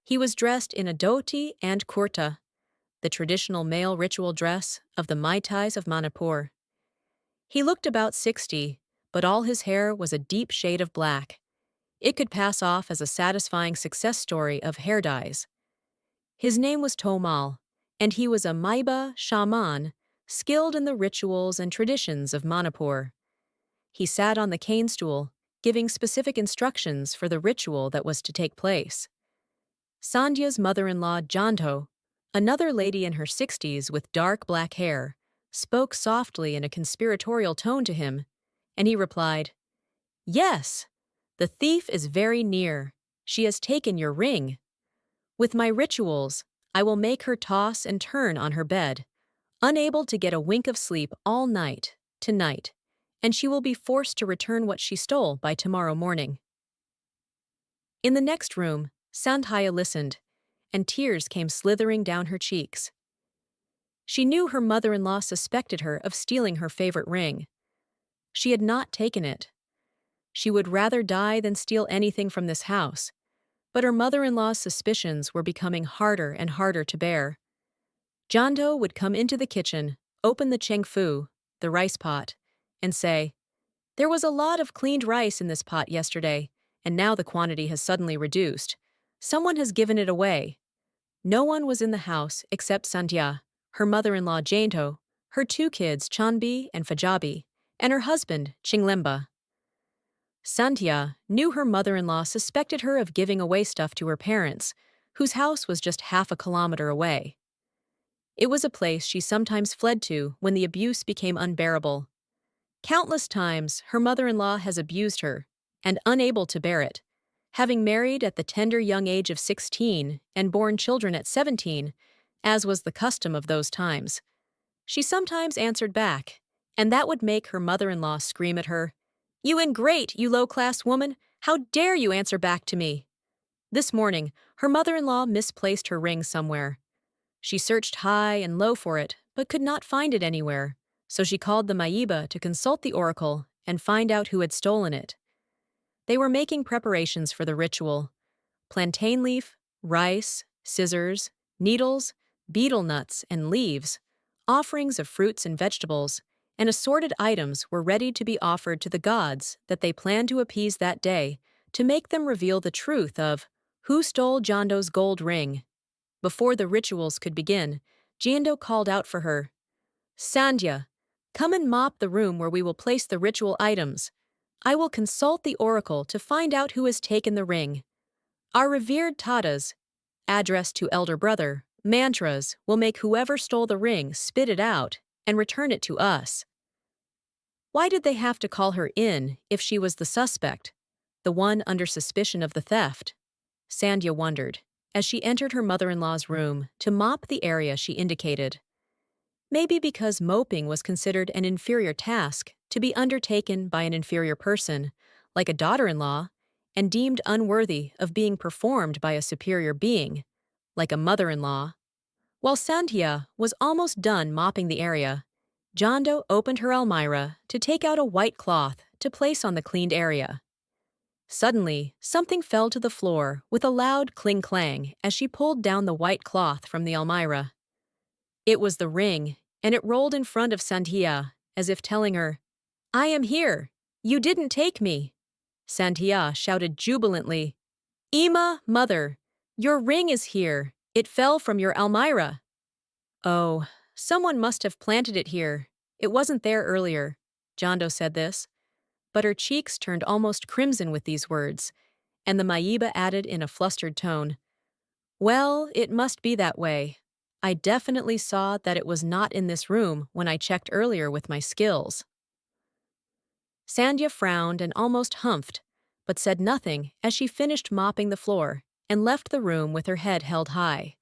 He was dressed in a dhoti and kurta, the traditional male ritual dress of the Meiteis of Manipur. He looked about 60, but all his hair was a deep shade of black. It could pass off as a satisfying success story of hair dyes. His name was Tomal, and he was a Maiba shaman, skilled in the rituals and traditions of Manipur. He sat on the cane stool, giving specific instructions for the ritual that was to take place. Sandhya's mother-in-law, Janto, another lady in her 60s with dark black hair, spoke softly in a conspiratorial tone to him, and he replied, "Yes, the thief is very near. She has taken your ring. With my rituals, I will make her toss and turn on her bed, unable to get a wink of sleep all night, tonight, and she will be forced to return what she stole by tomorrow morning." In the next room, Sandhya listened, and tears came slithering down her cheeks. She knew her mother-in-law suspected her of stealing her favorite ring. She had not taken it. She would rather die than steal anything from this house, but her mother-in-law's suspicions were becoming harder and harder to bear. Jando would come into the kitchen, open the chengfu, the rice pot, and say, "There was a lot of cleaned rice in this pot yesterday, and now the quantity has suddenly reduced. Someone has given it away." No one was in the house except Sandhya, her mother-in-law Jainto, her two kids Chanbi and Fajabi, and her husband Chinglemba. Sandhya knew her mother-in-law suspected her of giving away stuff to her parents, whose house was just half a kilometer away. It was a place she sometimes fled to when the abuse became unbearable. Countless times her mother-in-law has abused her, and unable to bear it, having married at the tender young age of 16 and born children at 17, as was the custom of those times. She sometimes answered back, and that would make her mother-in-law scream at her, "You ingrate, you low-class woman! How dare you answer back to me?" This morning, her mother-in-law misplaced her ring somewhere. She searched high and low for it, but could not find it anywhere, so she called the Maiba to consult the oracle and find out who had stolen it. They were making preparations for the ritual. Plantain leaf, rice, scissors, needles, betel nuts, and leaves, offerings of fruits and vegetables, and assorted items were ready to be offered to the gods that they planned to appease that day to make them reveal the truth of who stole Jando's gold ring. Before the rituals could begin, Jando called out for her, "Sandhya, come and mop the room where we will place the ritual items. I will consult the oracle to find out who has taken the ring. Our revered tatas, addressed to elder brother, mantras will make whoever stole the ring spit it out and return it to us." Why did they have to call her in if she was the suspect, the one under suspicion of the theft? Sandhya wondered, as she entered her mother-in-law's room to mop the area she indicated. Maybe because moping was considered an inferior task to be undertaken by an inferior person, like a daughter-in-law, and deemed unworthy of being performed by a superior being, like a mother-in-law. While Sandhya was almost done mopping the area, Jando opened her almirah to take out a white cloth to place on the cleaned area. Suddenly, something fell to the floor with a loud cling-clang as she pulled down the white cloth from the almirah. It was the ring, and it rolled in front of Sandhya, as if telling her, "I am here. You didn't take me." Sandhya shouted jubilantly, "Ima, mother, your ring is here. It fell from your almirah." "Oh, someone must have planted it here. It wasn't there earlier." Jando said this, but her cheeks turned almost crimson with these words, and the Maiba added in a flustered tone, "Well, it must be that way. I definitely saw that it was not in this room when I checked earlier with my skills." Sandhya frowned and almost humphed, but said nothing as she finished mopping the floor and left the room with her head held high.